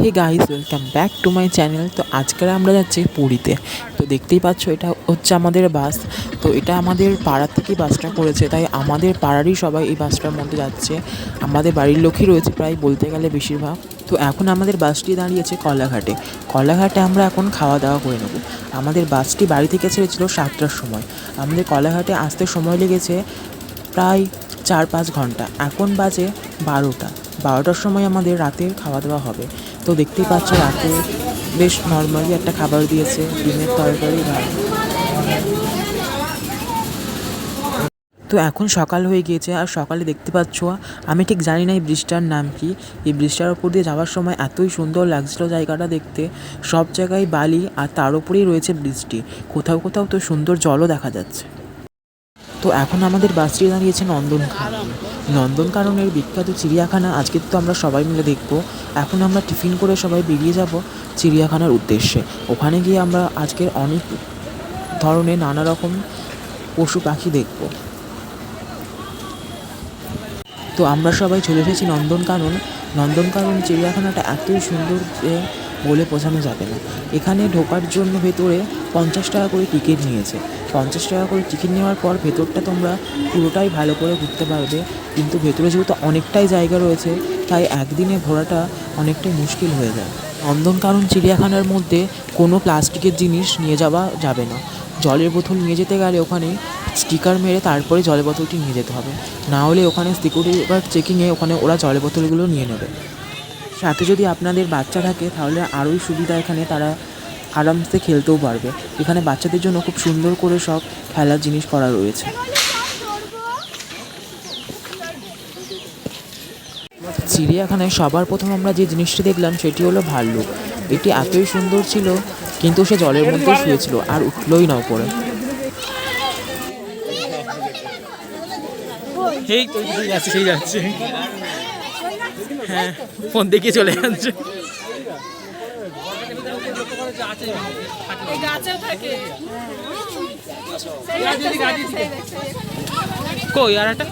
Hey guys, welcome back to my channel. তো আজকে আমরা যাচ্ছি পুরীতে। তো দেখতেই পাচ্ছ, এটা হচ্ছে আমাদের বাস। তো এটা আমাদের পাড়ার থেকেই বাসটা করেছে, তাই আমাদের পাড়ারই সবাই এই বাসটার মধ্যে যাচ্ছে। আমাদের বাড়ির লোকই রয়েছে প্রায় বলতে গেলে বেশিরভাগ। তো এখন আমাদের বাসটি দাঁড়িয়েছে কলাঘাটে। কলাঘাটে আমরা এখন খাওয়া দাওয়া করে নেব। আমাদের বাসটি বাড়ি থেকে ছেড়েছিল 7টার সময়। আমাদের কলাঘাটে আসতে সময় লেগেছে প্রায় 4-5 ঘন্টা। এখন বাজে 12টার সময় আমাদের রাতের খাওয়া দাওয়া হবে। তো দেখতেই পাচ্ছ, রাতে বেশ নর্মালি একটা খাবার দিয়েছে, ডিমের তরকারি, ভাত। তো এখন সকাল হয়ে গিয়েছে, আর সকালে দেখতে পাচ্ছ, আমি ঠিক জানি না এই ব্রিজটার নাম কি। এই ব্রিজটার ওপর দিয়ে যাওয়ার সময় এতই সুন্দর লাগছিল জায়গাটা দেখতে। সব জায়গায় বালি, আর তার উপরেই রয়েছে ব্রিজটি। কোথাও কোথাও তো সুন্দর জলও দেখা যাচ্ছে। তো এখন আমাদের বাসটি দাঁড়িয়েছে নন্দনকাননের বিখ্যাত চিড়িয়াখানা। আজকে তো আমরা সবাই মিলে দেখব। এখন আমরা টিফিন করে সবাই বেরিয়ে যাব চিড়িয়াখানার উদ্দেশ্যে। ওখানে গিয়ে আমরা আজকের অনেক ধরনের নানা রকম পশু পাখি দেখব। তো আমরা সবাই চলে এসেছি নন্দনকানন চিড়িয়াখানাটা এতই সুন্দর যে বলে বোঝানো যাবে না। এখানে ঢোকার জন্য ভেতরে 50 টাকা করে টিকিট নিয়েছে। 50 টাকা করে টিকিট নেওয়ার পর ভেতরটা তোমরা পুরোটাই ভালো করে ঘুরতে পারবে। কিন্তু ভেতরে যেহেতু অনেকটাই জায়গা রয়েছে, তাই একদিনে ঘোরাটা অনেকটাই মুশকিল হয়ে যায়। নন্দনকানন চিড়িয়াখানার মধ্যে কোনো প্লাস্টিকের জিনিস নিয়ে যাওয়া যাবে না। জলের বোতল নিয়ে যেতে গেলে ওখানে স্টিকার মেরে তারপরে জলের বোতলটি নিয়ে যেতে হবে, না হলে ওখানে সিকিউরিটি গার্ড চেকিংয়ে ওখানে ওরা জলের বোতলগুলো নিয়ে নেবে। সাথে যদি আপনাদের বাচ্চা থাকে তাহলে আরোই সুবিধা, এখানে তারা আরামসে খেলতেও পারবে। এখানে বাচ্চাদের জন্য খুব সুন্দর করে সব খেলার জিনিস করা রয়েছে। চিড়িয়াখানায় সবার প্রথম আমরা যে জিনিসটি দেখলাম সেটি হলো ভাল্লুক। এটি এতই সুন্দর ছিল, কিন্তু সে জলের মধ্যে শুয়েছিল আর উঠলোই না উপরে। এই তো সেই যাচ্ছে, হ্যাঁ, ফোন দেখে চলে যাচ্ছে। কই আর একটা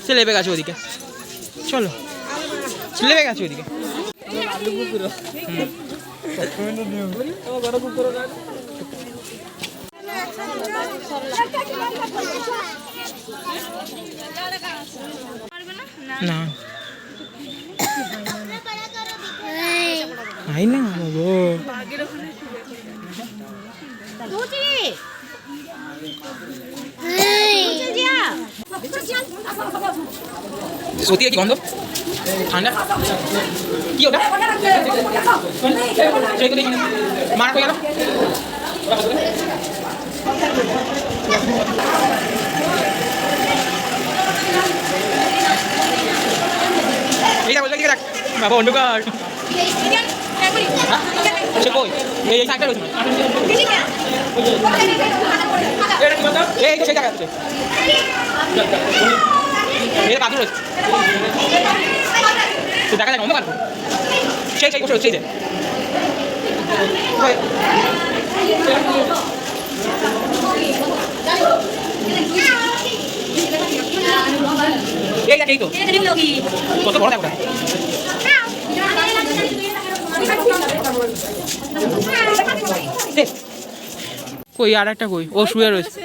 সে লেবে গেছে ওদিকে, চলো লেবে গেছে ওদিকে। না আই না গো, সত্যি কি গন্ধ ঠান্ডা কি ওটা মার হয়ে গেল। এইটা বলতে কি রাখ বাবা অন্ধকার সে কই এই সাইডটা রয়েছে, এই তো সেটা আছে, এই বাদু রয়েছে, তো দেখা যায় অন্ধকার সেই সেই বসে হচ্ছে এই যে এই তো কত বড় দেখো কই আর একটা কই, ও শুয়ে রয়েছে।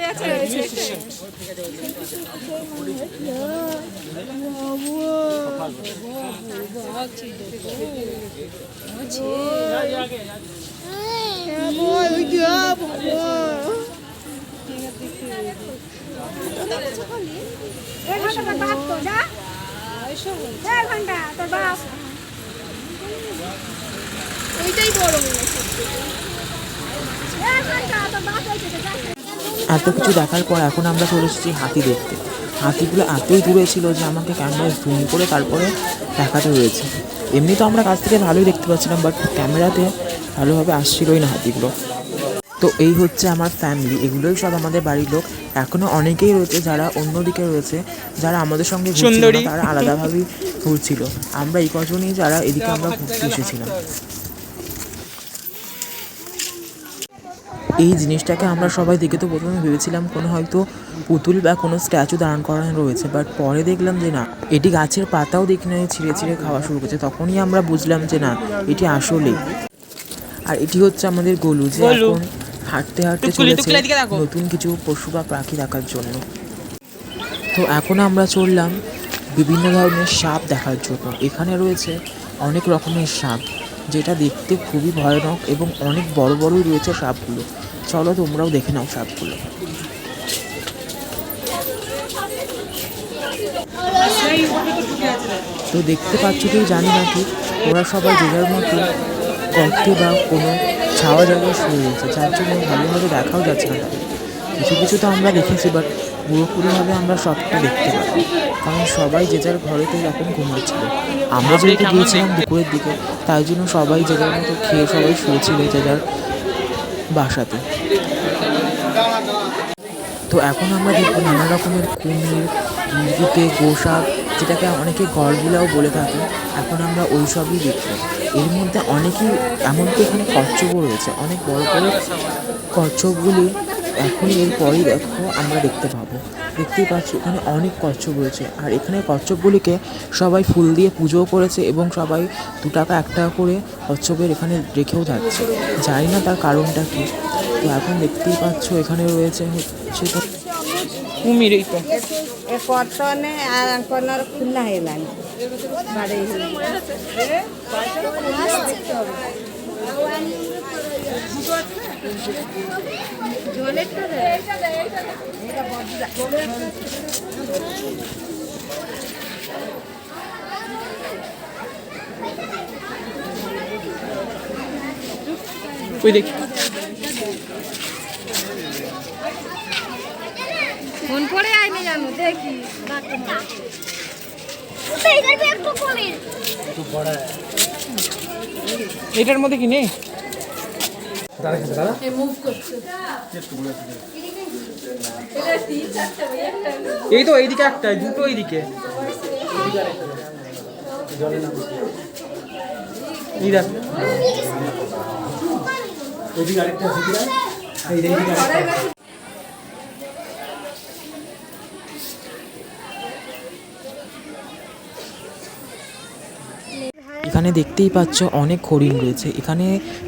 এত কিছু দেখার পর এখন আমরা চলে এসেছি হাতি দেখতে। হাতিগুলো এতই দূরে ছিল যে আমাকে ক্যামেরায় জুম করে তারপরে দেখাতে হয়েছে। এমনি তো আমরা কাছ থেকে ভালোই দেখতে পাচ্ছিলাম, বাট ক্যামেরাতে ভালোভাবে আসছিলই না হাতিগুলো। তো এই হচ্ছে আমার ফ্যামিলি, এগুলোই সব আমাদের বাড়ির লোক। এখনও অনেকেই রয়েছে যারা অন্যদিকে রয়েছে, যারা আমাদের সঙ্গে সুন্দরী, তারা আলাদাভাবেই ঘুরছিল। আমরা এই কজনই যারা এদিকে আমরা ঘুরতে এসেছিলাম। এই জিনিসটাকে আমরা সবাই দেখে তো প্রথমে ভেবেছিলাম কোনো হয়তো পুতুল বা কোনো স্ট্যাচু দাঁড় করানো রয়েছে, বাট পরে দেখলাম যে না, এটি গাছের পাতাও দেখি না ছিঁড়ে ছিঁড়ে খাওয়া শুরু করছে। তখনই আমরা বুঝলাম যে না, এটি আসলেই। আর এটি হচ্ছে আমাদের গোলু, যে গোলু। এখন হাঁটতে হাঁটতে টুকটুকি, চলেছে টুকটুকি এদিকে দেখো। নতুন কিছু পশু বা পাখি দেখার জন্য। তো এখন আমরা চললাম বিভিন্ন ধরনের সাপ দেখার জন্য। এখানে রয়েছে অনেক রকমের সাপ, যেটা দেখতে খুবই ভয়ানক এবং অনেক বড় বড়ই রয়েছে সাপগুলো। চলো তোমরাও দেখে নাও সাপগুলো। তো দেখতে পাচ্ছ কেউ জানি না ঠিক, ওরা সবাই যে যার মতো গর্তে বা কোনো ছাওয়া জায়গায় শুয়ে রয়েছে, যার জন্য ভালোভাবে দেখাও যাচ্ছে না তাদের। কিছু কিছু তো আমরা দেখেছি, বাট পুরোপুরিভাবে আমরা সবটা দেখতে পারি, কারণ সবাই যে যার ঘরেতে এখন ঘুমাচ্ছিল। আমরা যেহেতু গিয়েছিলাম দুপুরের দিকে, তাই জন্য সবাই যে যার মতো খেয়ে সবাই শুয়েছিল যে যার বাসাতে। তো এখন আমরা দেখবো নানা রকমের কুমির, মুরগিতে গোসাপ, যেটাকে অনেকে গড়বিলাও বলে থাকে, এখন আমরা ওই সবই দেখবো। এর মধ্যে অনেকেই, এমনকি এখানে কচ্ছপও রয়েছে, অনেক বড় বড় কচ্ছপগুলি এখনই এরপরই দেখো আমরা দেখতে পাবো। দেখতেই পাচ্ছি এখানে অনেক কচ্ছপ রয়েছে, আর এখানে কচ্ছপগুলিকে সবাই ফুল দিয়ে পুজোও করেছে এবং সবাই 2 টাকা 1 টাকা করে কচ্ছপের এখানে রেখেও যাচ্ছে। জানি না তার কারণটা কী। তো এখন দেখতেই পাচ্ছ এখানে রয়েছে হচ্ছে তো কুমির। এই তো ଏ କଟନେ ଆଙ୍କନର ଖୁଲା ହେଇଗଲାଣି ବାଡ଼େଇ ওই দেখি। ফোন করে আইনি জানো দেখি এটার মধ্যে কি নেই? এই তো এইদিকে একটা, দুটো এইদিকে। এই দেখ, এখানে দেখতেই পাচ্ছ অনেক হরিণ রয়েছে। এখানে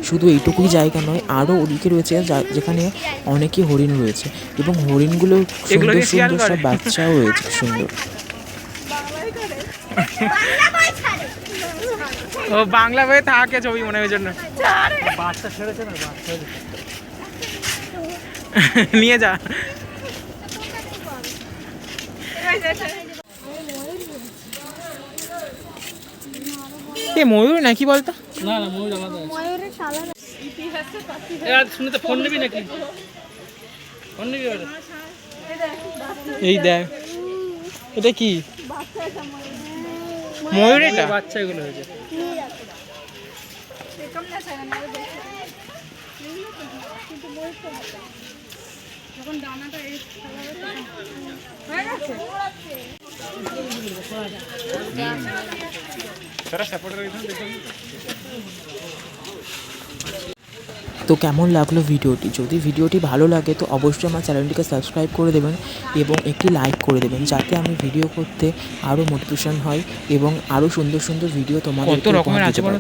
শুধু এইটুকুই জায়গা নয়, আরও ওদিকে রয়েছে যেখানে অনেকই হরিণ রয়েছে, এবং হরিণগুলো সুন্দর সুন্দর সব বাচ্চাও রয়েছে সুন্দর। ও বাংলা বইয়ে থাকে ছবি মনে হয় জন্য। বাচ্চা ছেড়েছে না, বাচ্চা নিয়ে যা। এ ময়ূর নাকি বলতো? না না, ময়ূর আলাদা আছে। ময়ূরের শালা ইতিহাসে পাখি। এ শুনে তো ফোন নিবি নাকি? ফোন নিবি ওরে? এই দেখ, এটা কি ময়ূর? এটা বাচ্চা এগুলো হয়েছে। যখন দানাটা এই হয়ে গেছে তো কেমন লাগলো ভিডিওটি? যদি ভিডিওটি ভালো লাগে তো অবশ্যই আমার চ্যানেলটিকে সাবস্ক্রাইব করে দেবেন এবং একটি লাইক করে দেবেন, যাতে আমি ভিডিও করতে আরও মোটিভেশন হয় এবং আরও সুন্দর সুন্দর ভিডিও তোমাদের কত রকমের আছে বলো।